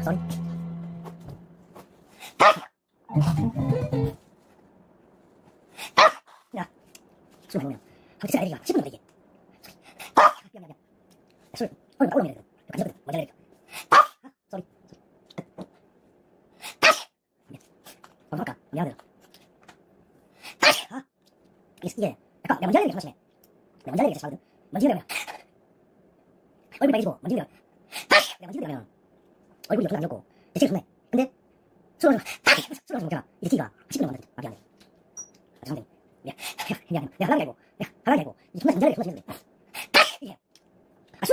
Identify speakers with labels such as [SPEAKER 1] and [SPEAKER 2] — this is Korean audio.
[SPEAKER 1] 쏘리. 야, 술 먹으면 진짜 애기가 10분 넘게 이게. 미안. 술 오늘 먹어야 돼. 간식거든. 먼저 내릴게. 쏘리. 아까 미안해. 이게 아까 내가 먼저 내리게 하시네. 내가 먼저 내리게 하거든. 먼저 내리면 얼굴 빨개지고 먼저 내리면 내가 먼저 내리면 얼굴이 별로 안 좋고 대체가 좋네. 근데 술을 먹다가 이제 기가 10분 넘었는데 미안해. 죄송합니다. 미안. 내가 하나가 아니고 이제 존나 먼저 내리게